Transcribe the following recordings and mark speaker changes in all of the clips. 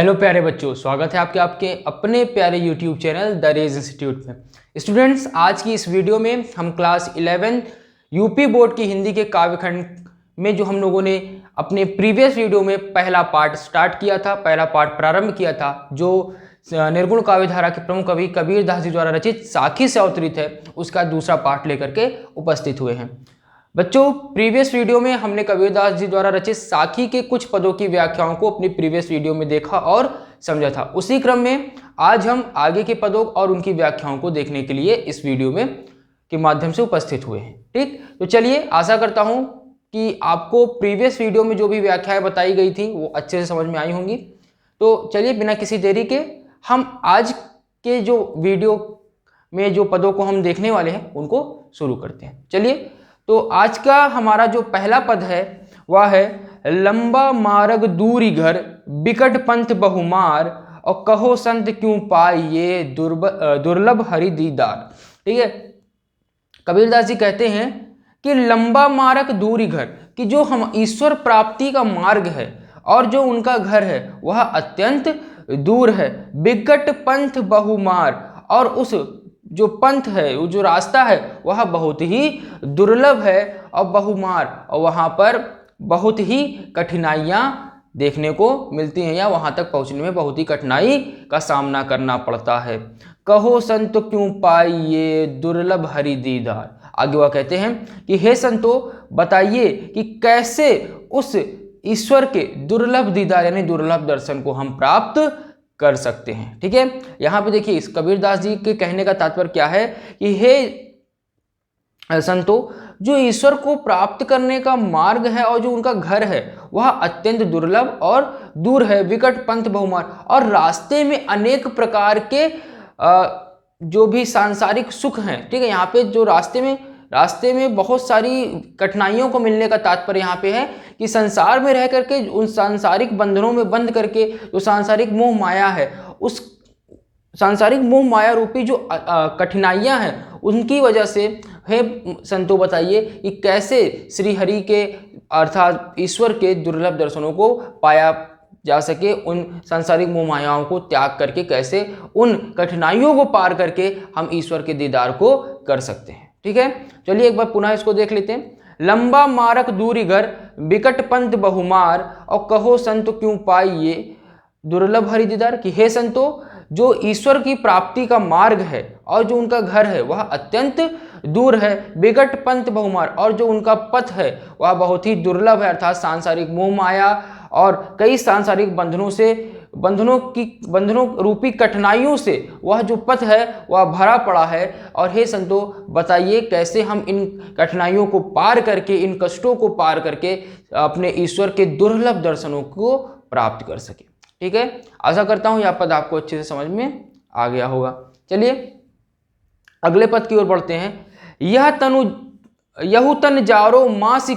Speaker 1: Hello प्यारे बच्चों, स्वागत है आपके अपने प्यारे YouTube channel the rays institute में। स्टूडेंट्स, आज की इस वीडियो में हम क्लास 11 यूपी बोर्ड की हिंदी के काव्यखंड में जो हम लोगों ने अपने प्रीवियस वीडियो में पहला पार्ट स्टार्ट किया था, पहला पार्ट प्रारंभ किया था, जो निर्गुण काव्यधारा के प्रमुख कवि कबीर दास जी द्वारा रचित साखी से अवतरित है, उसका दूसरा पार्ट लेकर के उपस्थित हुए हैं। बच्चों, प्रीवियस वीडियो में हमने कबीरदास जी द्वारा रचित साखी के कुछ पदों की व्याख्याओं को अपनी प्रीवियस वीडियो में देखा और समझा था। उसी क्रम में आज हम आगे के पदों और उनकी व्याख्याओं को देखने के लिए इस वीडियो में के माध्यम से उपस्थित हुए हैं। ठीक, तो चलिए, आशा करता हूं कि आपको प्रीवियस वीडियो में जो भी व्याख्याएं बताई गई थी वो अच्छे से समझ में आई होंगी। तो चलिए, बिना किसी देरी के हम आज के जो वीडियो में जो पदों को हम देखने वाले हैं उनको शुरू करते हैं। चलिए, तो आज का हमारा जो पहला पद है वह है लंबा मार्ग दूरी घर बिकट पंथ बहुमार और कहो संत क्यों पाई ये दुर्लभ हरि दीदार। ठीक है, कबीरदास जी कहते हैं कि लंबा मार्ग दूरी घर, कि जो हम ईश्वर प्राप्ति का मार्ग है और जो उनका घर है वह अत्यंत दूर है। बिकट पंथ बहुमार, और उस जो पंथ है, वो जो रास्ता है वह बहुत ही दुर्लभ है और बहुमार, और वहाँ पर बहुत ही कठिनाइयाँ देखने को मिलती हैं या वहाँ तक पहुँचने में बहुत ही कठिनाई का सामना करना पड़ता है। कहो संत क्यों पाई ये दुर्लभ हरि दीदार। आगे वह कहते हैं कि हे संतो, बताइए कि कैसे उस ईश्वर के दुर्लभ दीदार यानी दुर्लभ दर्शन को हम प्राप्त कर सकते हैं। ठीक है, यहां पे देखिए, इस कबीरदास जी के कहने का तात्पर्य क्या है कि हे संतो, जो ईश्वर को प्राप्त करने का मार्ग है और जो उनका घर है वह अत्यंत दुर्लभ और दूर है। विकट पंथ बहुमार, और रास्ते में अनेक प्रकार के जो भी सांसारिक सुख हैं। ठीक है, यहाँ पे जो रास्ते में बहुत सारी कठिनाइयों को मिलने का तात्पर्य यहाँ पे है कि संसार में रह करके उन सांसारिक बंधनों में बंध करके जो सांसारिक मोह माया है, उस सांसारिक मोह माया रूपी जो कठिनाइयाँ हैं उनकी वजह से हे संतो बताइए कि कैसे श्री हरि के अर्थात ईश्वर के दुर्लभ दर्शनों को पाया जा सके, उन सांसारिक मोह मायाओं को त्याग करके कैसे उन कठिनाइयों को पार करके हम ईश्वर के दीदार को कर सकते हैं। ठीक है, चलिए एक बार पुनः इसको देख लेते हैं। लंबा मार्ग दूरी घर बिकट पंथ बहुमार और कहो संत क्यों पाई ये दुर्लभ हरि दीदार। कि हे संतो, जो ईश्वर की प्राप्ति का मार्ग है और जो उनका घर है वह अत्यंत दूर है। बिकट पंथ बहुमार, और जो उनका पथ है वह बहुत ही दुर्लभ है, अर्थात सांसारिक मोह माया और कई सांसारिक बंधनों रूपी कठिनाइयों से वह जो पथ है वह भरा पड़ा है। और हे संतो, बताइए कैसे हम इन कठिनाइयों को पार करके, इन कष्टों को पार करके अपने ईश्वर के दुर्लभ दर्शनों को प्राप्त कर सके। ठीक है, आशा करता हूं यह पद आपको अच्छे से समझ में आ गया होगा। चलिए अगले पद की ओर बढ़ते हैं। यहु तन जारो मसी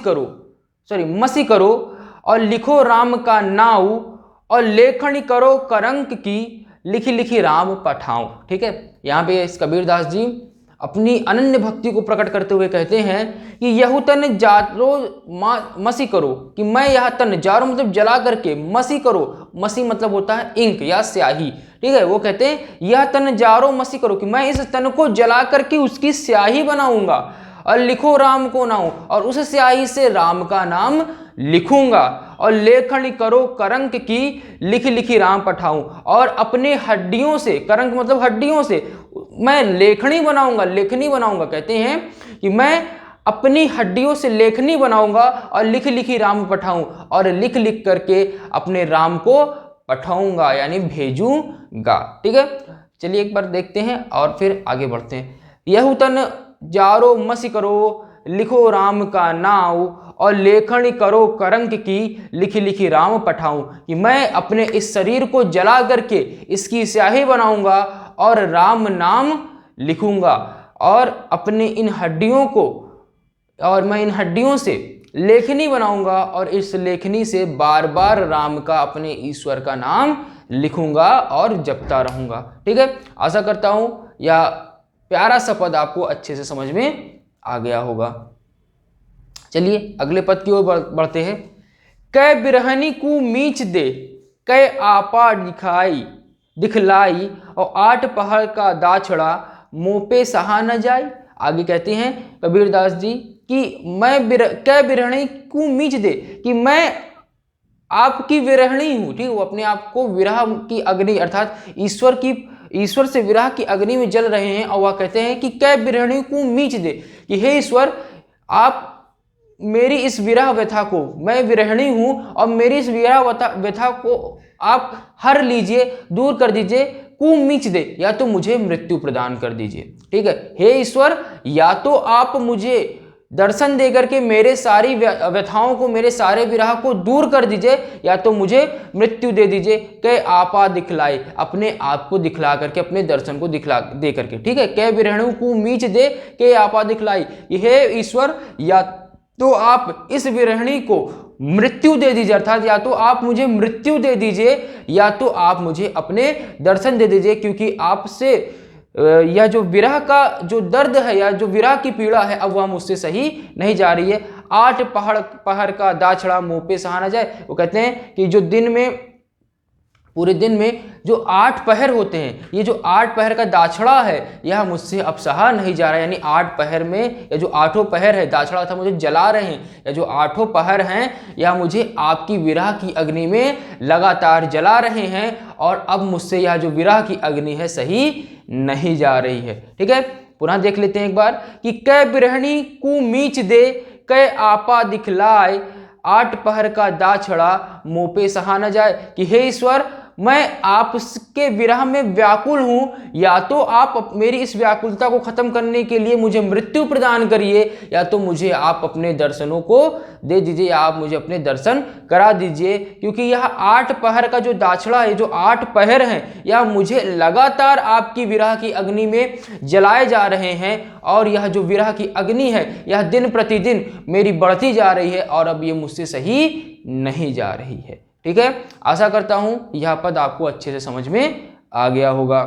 Speaker 1: करो और लिखो राम का नाउ और लेखनी करो करंक की लिखी लिखी राम पठाऊं। ठीक है, यहाँ पे इस कबीरदास जी अपनी अनन्य भक्ति को प्रकट करते हुए कहते हैं कि यहु तन जारो मसी करो, कि मैं यह तन जारो मतलब जला करके, मसी करो, मसी मतलब होता है इंक या स्याही। ठीक है, वो कहते हैं यह तन जारो मसी करो, कि मैं इस तन को जला करके उसकी स्याही बनाऊंगा और लिखो राम को नाम, और उस स्याही से राम का नाम लिखूंगा। और लेखनी करो करंक की लिखी लिखी राम पठाऊं, और अपने हड्डियों से, करंक मतलब हड्डियों से, मैं लेखनी बनाऊंगा। कहते हैं कि मैं अपनी हड्डियों से लेखनी बनाऊंगा और लिख लिखी राम पठाऊं, और लिख लिख करके अपने राम को पठाऊंगा यानी भेजूंगा। ठीक है, चलिए एक बार देखते हैं और फिर आगे बढ़ते हैं। यहु तन जारो मसी करो, लिखो राम का नाव और लेखनी करो करंक की लिखी लिखी राम पठाऊं, कि मैं अपने इस शरीर को जला करके इसकी स्याही बनाऊंगा और राम नाम लिखूंगा, और अपने इन हड्डियों को, और मैं इन हड्डियों से लेखनी बनाऊंगा और इस लेखनी से बार बार राम का, अपने ईश्वर का नाम लिखूंगा और जपता रहूंगा। ठीक है, आशा करता हूं यह प्यारा सा पद आपको अच्छे से समझ में आ गया होगा। चलिए अगले पद की ओर बढ़ते हैं। कै बिरहनी को मीच दे कै आपा दिखलाई और 8 पहर का दाछड़ा मुँह पे सहा न जाई। आगे कहते हैं कबीरदास जी कि कै बिरहणी को मीच दे, कि मैं आपकी विरहणी हूँ। ठीक है, वो अपने आप को विरह की अग्नि अर्थात ईश्वर से विरह की अग्नि में जल रहे हैं और वह कहते हैं कि कै बिरहणी को मीच दे, कि हे ईश्वर आप मेरी इस विरह व्यथा को, मैं विरहणी हूँ और मेरी इस विरह व्यथा को आप हर लीजिए, दूर कर दीजिए, को मीच दे, या तो मुझे मृत्यु प्रदान कर दीजिए। ठीक है, हे ईश्वर या तो आप मुझे दर्शन देकर के मेरे सारी व्यथाओं को, मेरे सारे विरह को दूर कर दीजिए, या तो मुझे मृत्यु दे दीजिए। कै आपा दिखलाई, अपने आप को दिखला करके, अपने दर्शन को दिखला दे करके। ठीक है, कै बिरहणु को मीच दे, कै आपा दिखलाई, हे ईश्वर या तो आप इस विरहणी को मृत्यु दे दीजिए, अर्थात या तो आप मुझे मृत्यु दे दीजिए या तो आप मुझे अपने दर्शन दे दीजिए, क्योंकि आपसे यह जो विरह का जो दर्द है या जो विरह की पीड़ा है अब वह मुझसे सही नहीं जा रही है। 8 पहर का दाछड़ा मुंह पे सहा न जाए। वो कहते हैं कि जो दिन में, पूरे दिन में जो 8 पहर होते हैं, ये जो 8 पहर का दाछड़ा है यह मुझसे अब सहा नहीं जा रहा है। यानी 8 पहर में, या जो 8 पहर है, दाछड़ा था मुझे जला रहे हैं, या जो 8 पहर हैं यह मुझे आपकी विरह की अग्नि में लगातार जला रहे हैं और अब मुझसे यह जो विरह की अग्नि है सही नहीं जा रही है। ठीक है, पुनः देख लेते हैं एक बार कि कै बिरहणी को मीच दे, कै आपा दिखलाए, 8 पहर का दाछड़ा मुँह पे सहा न जाए, कि हे ईश्वर मैं आपके विरह में व्याकुल हूं, या तो आप मेरी इस व्याकुलता को खत्म करने के लिए मुझे मृत्यु प्रदान करिए, या तो मुझे आप अपने दर्शनों को दे दीजिए, या आप मुझे अपने दर्शन करा दीजिए, क्योंकि यह 8 पहर का जो दाछड़ा है, जो 8 पहर हैं, यह मुझे लगातार आपकी विरह की अग्नि में जलाए जा रहे हैं और यह जो विरह की अग्नि है यह दिन प्रतिदिन मेरी बढ़ती जा रही है और अब ये मुझसे सही नहीं जा रही है। ठीक है, आशा करता हूं यह पद आपको अच्छे से समझ में आ गया होगा।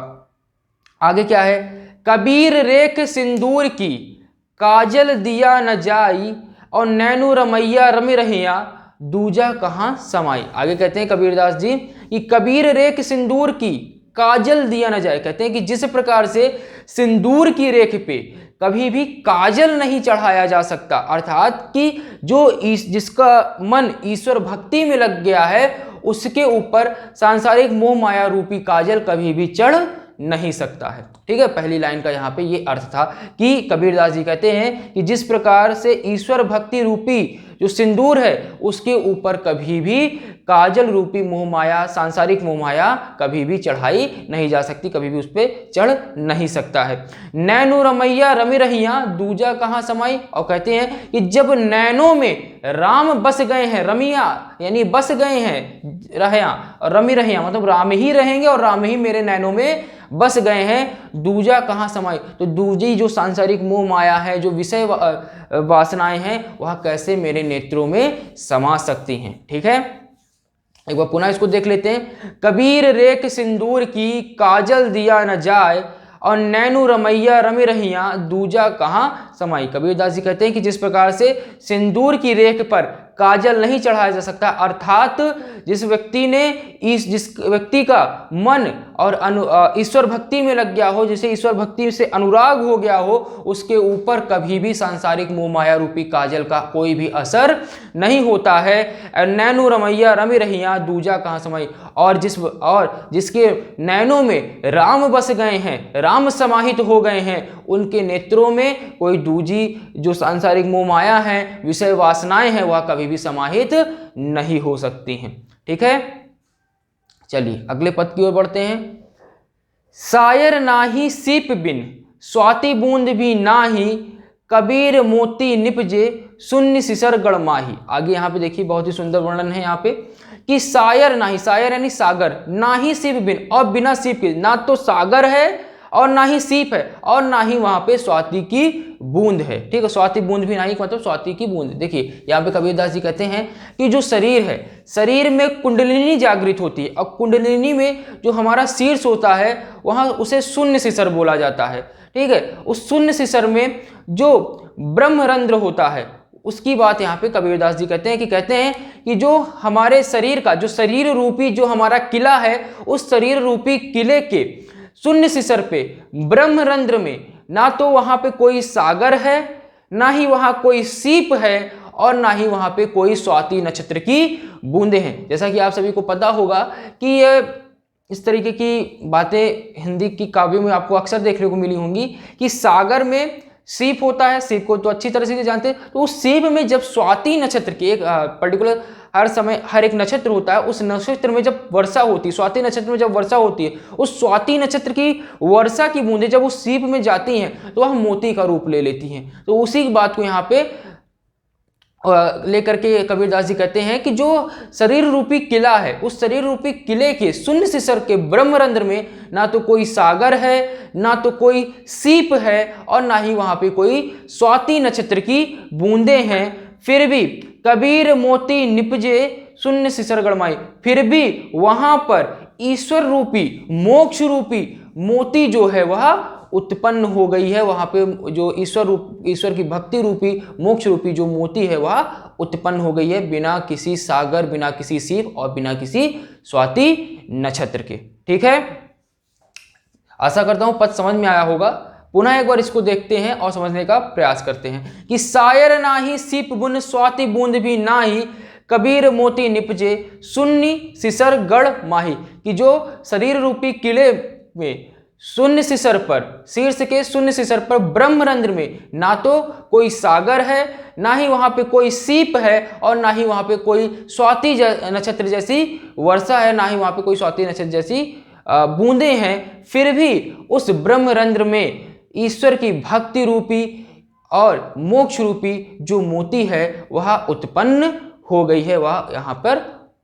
Speaker 1: आगे क्या है, कबीर रेख सिंदूर की काजल दिया न जाई और नैनो रमैया रमी रहिया दूजा कहाँ समाई। आगे कहते हैं कबीरदास जी कि कबीर रेख सिंदूर की काजल दिया न जाए। कहते हैं कि जिस प्रकार से सिंदूर की रेख पे कभी भी काजल नहीं चढ़ाया जा सकता, अर्थात कि जिसका मन ईश्वर भक्ति में लग गया है उसके ऊपर सांसारिक मोह माया रूपी काजल कभी भी चढ़ नहीं सकता है। ठीक है, पहली लाइन का यहाँ पे ये अर्थ था कि कबीरदास जी कहते हैं कि जिस प्रकार से ईश्वर भक्ति रूपी जो सिंदूर है उसके ऊपर कभी भी काजल रूपी मोह माया, सांसारिक मोह माया कभी भी चढ़ाई नहीं जा सकती, कभी भी उस पर चढ़ नहीं सकता है। नैनो रमैया रमी रहिया दूजा कहाँ समाई। और कहते हैं कि जब नैनों में राम बस गए हैं, रमिया यानी बस गए हैं, रहिया और रमी रहिया मतलब राम ही रहेंगे और राम ही मेरे नैनों में बस गए हैं, दूजा कहाँ समाई। तो दूजी जो सांसारिक मोह माया है, जो विषय वासनाएं हैं, वह कैसे मेरे नेत्रों में समा सकती हैं। ठीक है, एक बार पुनः इसको देख लेते हैं। कबीर रेख सिंदूर की काजल दिया न जाए और नैनो रमैया रमी रहिया दूजा कहाँ समाई। कबीरदास जी कहते हैं कि जिस प्रकार से सिंदूर की रेख पर काजल नहीं चढ़ाया जा सकता, अर्थात जिस व्यक्ति का मन और ईश्वर भक्ति में लग गया हो, जिसे ईश्वर भक्ति से अनुराग हो गया हो, उसके ऊपर कभी भी सांसारिक मोह माया रूपी काजल का कोई भी असर नहीं होता है। नैनो रमैया रमी रहिया दूजा कहाँ समाई। और जिसके नैनों में राम बस गए हैं, राम समाहित हो गए हैं, उनके नेत्रों में कोई दूजी जो सांसारिक मोह माया है, विषय वासनाएं हैं, वह कभी भी समाहित नहीं हो सकती हैं। ठीक है, चलिए अगले पद की ओर बढ़ते हैं। शायर नाही सीप बिन स्वाति बूंद भी नाही, कबीर मोती निपजे शून्य सिसर गड़माही। आगे यहाँ पे देखिए बहुत ही सुंदर वर्णन है यहाँ पे कि शायर नाही, शायर यानी सागर, ना ही सीप बिन, और बिना सीप के ना तो सागर है और ना ही सीप है और ना ही वहां पे स्वाति की बूंद है। ठीक है, स्वाति बूंद भी नहीं मतलब स्वाति की बूंद। देखिए यहाँ पे कबीरदास जी कहते हैं कि जो शरीर है, शरीर में कुंडलिनी जागृत होती है और कुंडलिनी में जो हमारा शीर्ष होता है वहां उसे शून्य शिसर बोला जाता है। ठीक है, उस शून्य शिसर में जो ब्रह्मरंध्र होता है उसकी बात यहाँ पे कबीरदास जी कहते हैं कि जो हमारे शरीर का, जो शरीर रूपी जो हमारा किला है, उस शरीर रूपी किले के शून्य शिखर पे ब्रह्मरंध्र में ना तो वहां पे कोई सागर है, ना ही वहां कोई सीप है, और ना ही वहां पे कोई स्वाति नक्षत्र की बूंदे हैं। जैसा कि आप सभी को पता होगा कि ये इस तरीके की बातें हिंदी की काव्यों में आपको अक्सर देखने को मिली होंगी कि सागर में सीप होता है, सीप को तो अच्छी तरह से जानते हैं, तो उस सीप में जब स्वाति नक्षत्र की एक पर्टिकुलर हर समय हर एक नक्षत्र होता है, उस नक्षत्र में जब वर्षा होती है, स्वाति नक्षत्र में जब वर्षा होती है, उस स्वाति नक्षत्र की वर्षा की बूंदें जब उस सीप में जाती हैं तो वह मोती का रूप ले लेती हैं। तो उसी बात को यहाँ पे लेकर के कबीरदास जी कहते हैं कि जो शरीर रूपी किला है, उस शरीर रूपी किले के शून्य शिखर के ब्रह्मरंध्र में ना तो कोई सागर है, ना तो कोई सीप है, और ना ही वहां पे कोई स्वाति नक्षत्र की बूंदें हैं। फिर भी कबीर मोती निपजे शून्य शिखर गड़माई, फिर भी वहां पर ईश्वर रूपी मोक्ष रूपी मोती जो है वह उत्पन्न हो गई है। वहां पे जो ईश्वर की भक्ति रूपी मोक्ष रूपी जो मोती है वह उत्पन्न हो गई है, बिना किसी सागर, बिना किसी सीप और बिना किसी स्वाति नक्षत्र के। ठीक है, आशा करता हूं पद समझ में आया होगा। पुनः एक बार इसको देखते हैं और समझने का प्रयास करते हैं कि सायर नाही सीप बुन स्वाति बूंद भी नाही, कबीर मोती निपजे शून्य शिखर गढ़ माही, कि जो शरीर रूपी किले में शून्य शिखर पर, शीर्ष के शून्य शिखर पर ब्रह्मरंध्र में ना तो कोई सागर है, ना ही वहां पे कोई सीप है, और ना ही वहां पे कोई स्वाति नक्षत्र जैसी वर्षा है, ना ही वहां पे कोई स्वाति नक्षत्र जैसी बूंदें हैं, फिर भी उस ब्रह्मरंध्र में ईश्वर की भक्ति रूपी और मोक्ष रूपी जो मोती है वह उत्पन्न हो गई है, वह यहाँ पर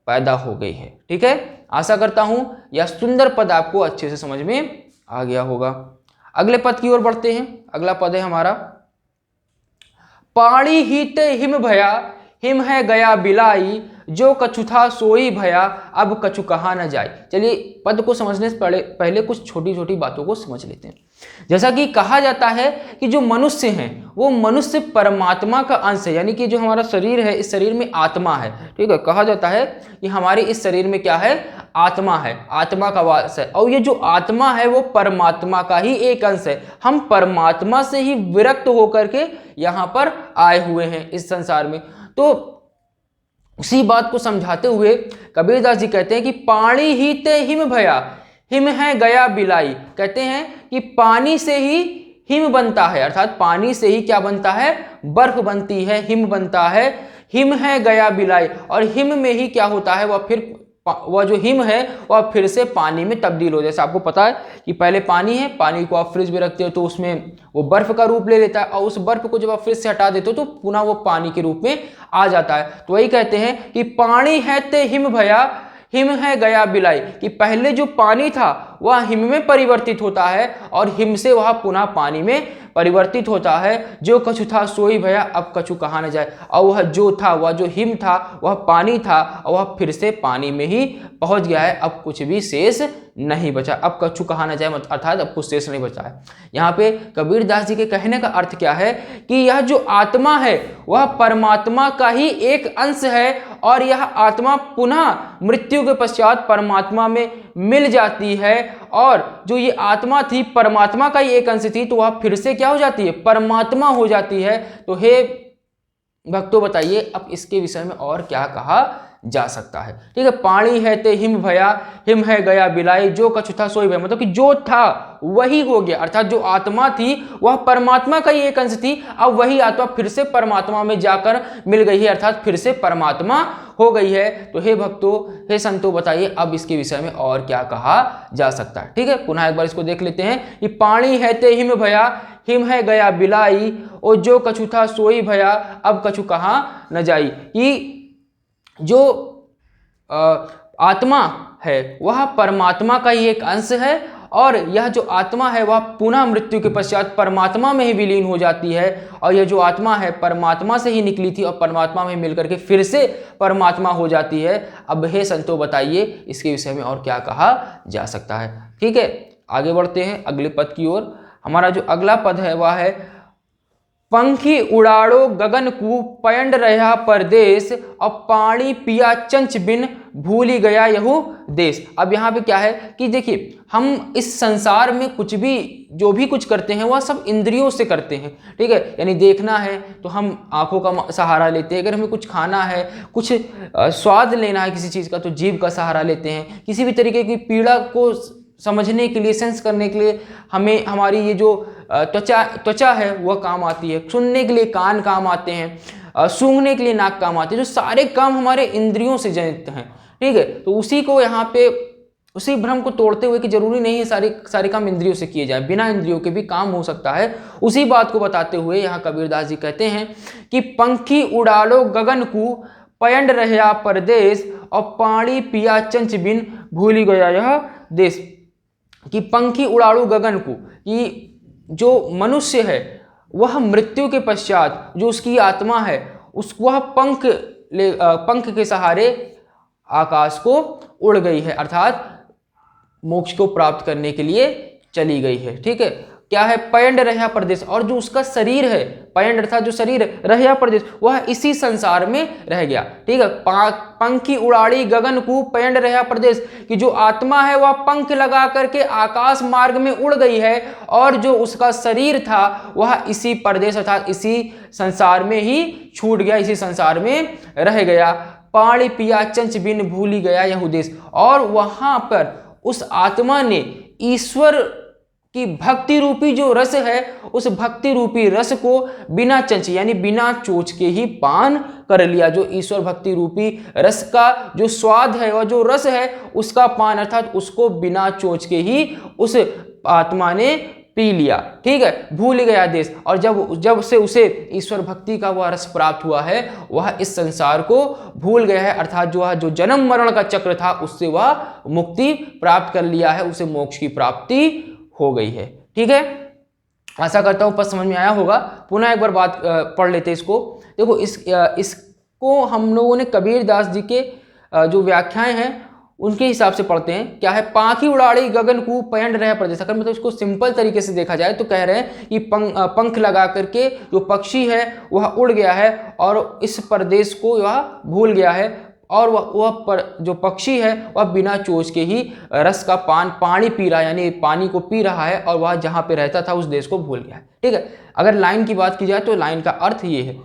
Speaker 1: पैदा हो गई है। ठीक है, आशा करता हूं यह सुंदर पद आपको अच्छे से समझ में आ गया होगा। अगले पद की ओर बढ़ते हैं। अगला पद है हमारा पाणी हीते हिम भया, हिम है गया बिलाई, जो कछु था सोई भया, अब कछु कहा न जाए। चलिए पद को समझने से पहले कुछ छोटी छोटी बातों को समझ लेते हैं। जैसा कि कहा जाता है कि जो मनुष्य हैं वो मनुष्य परमात्मा का अंश है, यानी कि जो हमारा शरीर है इस शरीर में आत्मा है। ठीक है, कहा जाता है कि हमारे इस शरीर में क्या है, आत्मा है, आत्मा का वास है, और ये जो आत्मा है वो परमात्मा का ही एक अंश है। हम परमात्मा से ही विरक्त होकर के यहाँ पर आए हुए हैं इस संसार में। तो उसी बात को समझाते हुए कबीरदास जी कहते हैं कि पानी ही ते हिम भया, हिम है गया बिलाई। कहते हैं कि पानी से ही हिम बनता है, अर्थात पानी से ही क्या बनता है, बर्फ बनती है, हिम बनता है। हिम है गया बिलाई, और हिम में ही क्या होता है, वह जो हिम है वह फिर से पानी में तब्दील हो। जैसे आपको पता है कि पहले पानी है, पानी को आप फ्रिज में रखते हो तो उसमें वो बर्फ का रूप ले लेता है, और उस बर्फ को जब आप फ्रिज से हटा देते हो तो पुनः वो पानी के रूप में आ जाता है। तो वही कहते हैं कि पानी है ते हिम भया, हिम है गया बिलाई, कि पहले जो पानी था वह हिम में परिवर्तित होता है और हिम से वह पुनः पानी में परिवर्तित होता है। जो कछु था सोई भया, अब कछु कहा न जाए। और वह जो था, वह जो हिम था, वह पानी था, और वह फिर से पानी में ही पहुंच गया है, अब कुछ भी शेष नहीं बचा। अब कछु कहा न जाए, अर्थात अब कुछ शेष नहीं बचा है। यहाँ पे कबीरदास जी के कहने का अर्थ क्या है कि यह जो आत्मा है वह परमात्मा का ही एक अंश है, और यह आत्मा पुनः मृत्यु के पश्चात परमात्मा में मिल जाती है, और जो ये आत्मा थी परमात्मा का ही एक अंश थी, तो वह फिर से क्या हो जाती है, परमात्मा हो जाती है। तो हे भक्तों बताइए अब इसके विषय में और क्या कहा जा सकता है। ठीक है, पानी है ते हिम भया, हिम है गया बिलाई, जो कछु था सोई भया, मतलब कि जो था वही हो गया, अर्थात जो आत्मा थी वह परमात्मा का ही एक अंश थी, अब वही आत्मा फिर से परमात्मा में जाकर मिल गई है, अर्थात फिर से परमात्मा हो गई है। तो हे भक्तों, हे संतों, बताइए अब इसके विषय में और क्या कहा जा सकता है। ठीक है, पुनः एक बार इसको देख लेते हैं कि पानी है ते हिम भया, हिम है गया बिलाई, और जो कछु था सोई भया, अब कछु कहा न जाई। कि जो आत्मा है वह परमात्मा का ही एक अंश है, और यह जो आत्मा है वह पुनः मृत्यु के पश्चात परमात्मा में ही विलीन हो जाती है, और यह जो आत्मा है परमात्मा से ही निकली थी और परमात्मा में मिलकर के फिर से परमात्मा हो जाती है। अब हे संतों बताइए इसके विषय में और क्या कहा जा सकता है। ठीक है, आगे बढ़ते हैं अगले पद की ओर। हमारा जो अगला पद है वह है पंखी उड़ाड़ो गगन कू पयंड रहा परदेश और पानी पिया चंच बिन भूली गया यहू देश। अब यहाँ पे क्या है कि देखिए हम इस संसार में कुछ भी जो भी कुछ करते हैं वह सब इंद्रियों से करते हैं, ठीक है। यानी देखना है तो हम आंखों का सहारा लेते हैं, अगर हमें कुछ खाना है, कुछ स्वाद लेना है किसी चीज़ का तो जीभ का सहारा लेते हैं, किसी भी तरीके की पीड़ा को समझने के लिए, सेंस करने के लिए हमें हमारी ये जो त्वचा है वह काम आती है, सुनने के लिए कान काम आते हैं, सूंघने के लिए नाक काम आती है। जो सारे काम हमारे इंद्रियों से जनित हैं, ठीक है। तो उसी को यहाँ पे उसी भ्रम को तोड़ते हुए कि जरूरी नहीं है सारे काम इंद्रियों से किए जाए, बिना इंद्रियों के भी काम हो सकता है, उसी बात को बताते हुए यहाँ कबीरदास जी कहते हैं कि पंखी उड़ालो गगन कू पयंड रहा परदेश और पानी पिया चंच बिन भूली गया यह देश। कि पंखी उड़ाड़ू गगन को, कि जो मनुष्य है वह मृत्यु के पश्चात जो उसकी आत्मा है वह पंख के सहारे आकाश को उड़ गई है, अर्थात मोक्ष को प्राप्त करने के लिए चली गई है, ठीक है। क्या है? पयंड रहा परदेश, और जो उसका शरीर है, पयंड अर्थात जो शरीर है, रहा परदेश, वह इसी संसार में रह गया, ठीक है। पंखी उड़ाड़ी गगन को पयंड रहा परदेश, कि जो आत्मा है वह पंख लगा करके आकाश मार्ग में उड़ गई है, और जो उसका शरीर था वह इसी परदेश अर्थात इसी संसार में ही छूट गया, इसी संसार में रह गया। पानी पिया चंच बिन भूली गया यह देश, और वहां पर उस आत्मा ने ईश्वर कि भक्ति रूपी जो रस है उस भक्ति रूपी रस को बिना चंच यानी बिना चोच के ही पान कर लिया। जो ईश्वर भक्ति रूपी रस का जो स्वाद है और जो रस है उसका पान अर्थात उसको बिना चोच के ही उस आत्मा ने पी लिया, ठीक है। भूल गया देश, और जब से उसे ईश्वर भक्ति का वह रस प्राप्त हुआ है वह इस संसार को भूल गया है, अर्थात जो जन्म मरण का चक्र था उससे वह मुक्ति प्राप्त कर लिया है, उसे मोक्ष की प्राप्ति हो गई है, ठीक है। आशा करता हूं पर समझ में आया होगा। पुनः एक बार बात पढ़ लेते हैं इसको। देखो इसको हम लोगों ने कबीरदास जी के जो व्याख्याएं हैं उनके हिसाब से पढ़ते हैं। क्या है? पाखी उड़ाड़ी गगन को पयंड रहा परदेश, अगर मतलब इसको सिंपल तरीके से देखा जाए तो कह रहे हैं कि पंख लगा करके जो पक्षी है वह उड़ गया है और इस परदेश को वह भूल गया है, और वह जो पक्षी है वह बिना चोच के ही रस का पानी पी रहा है, यानी पानी को पी रहा है, और वह जहाँ पे रहता था उस देश को भूल गया है, ठीक है। अगर लाइन की बात की जाए तो लाइन का अर्थ ये है।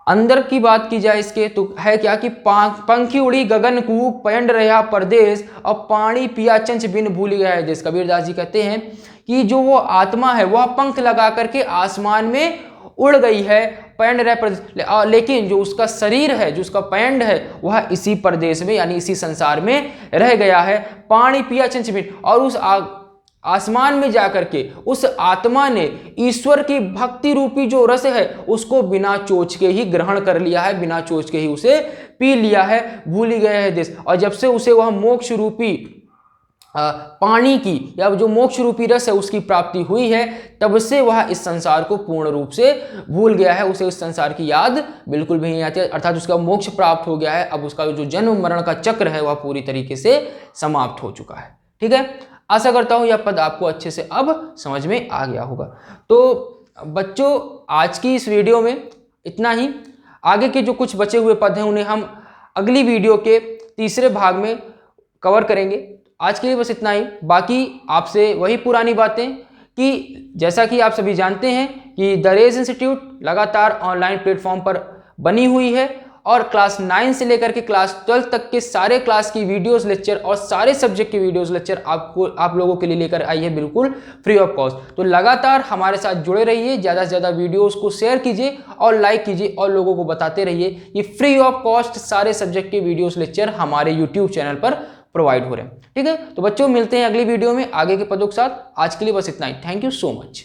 Speaker 1: अंदर की बात की जाए इसके तो है क्या कि पंखी उड़ी गगन को पयंड रहा परदेश और पानी पिया चंच बिन भूल गया है देश। कबीरदास जी कहते हैं कि जो वो आत्मा है वह पंख लगा करके आसमान में उड़ गई है, पयंड रह परदेश, लेकिन जो उसका शरीर है, जो उसका पयंड है वह इसी परदेश में यानी इसी संसार में रह गया है। पानी पिया चंच बिन, और उस आसमान में जाकर के उस आत्मा ने ईश्वर की भक्ति रूपी जो रस है उसको बिना चोच के ही ग्रहण कर लिया है, बिना चोच के ही उसे पी लिया है। भूल ही गया है देश, और जब से उसे वह मोक्ष रूपी पानी की या जो मोक्ष रूपी रस है उसकी प्राप्ति हुई है तब से वह इस संसार को पूर्ण रूप से भूल गया है, उसे इस संसार की याद बिल्कुल भी नहीं आती, अर्थात उसका मोक्ष प्राप्त हो गया है। अब उसका जो जन्म मरण का चक्र है वह पूरी तरीके से समाप्त हो चुका है, ठीक है। आशा करता हूं यह पद आपको अच्छे से अब समझ में आ गया होगा। तो बच्चों आज की इस वीडियो में इतना ही। आगे के जो कुछ बचे हुए पद हैं उन्हें हम अगली वीडियो के तीसरे भाग में कवर करेंगे। आज के लिए बस इतना ही। बाकी आपसे वही पुरानी बातें कि जैसा कि आप सभी जानते हैं कि द रेज इंस्टीट्यूट लगातार ऑनलाइन प्लेटफॉर्म पर बनी हुई है, और क्लास 9 से लेकर के क्लास 12 तक के सारे क्लास की वीडियोस लेक्चर और सारे सब्जेक्ट के वीडियोस लेक्चर आप लोगों के लिए लेकर आई है बिल्कुल फ्री ऑफ कॉस्ट। तो लगातार हमारे साथ जुड़े रहिए, ज़्यादा से ज़्यादा वीडियोस को शेयर कीजिए और लाइक कीजिए और लोगों को बताते रहिए कि फ्री ऑफ कॉस्ट सारे सब्जेक्ट के वीडियोस लेक्चर हमारे यूट्यूब चैनल पर प्रोवाइड हो रहे हैं, ठीक है। तो बच्चों मिलते हैं अगली वीडियो में आगे के पदों के साथ। आज के लिए बस इतना ही। Thank you so much.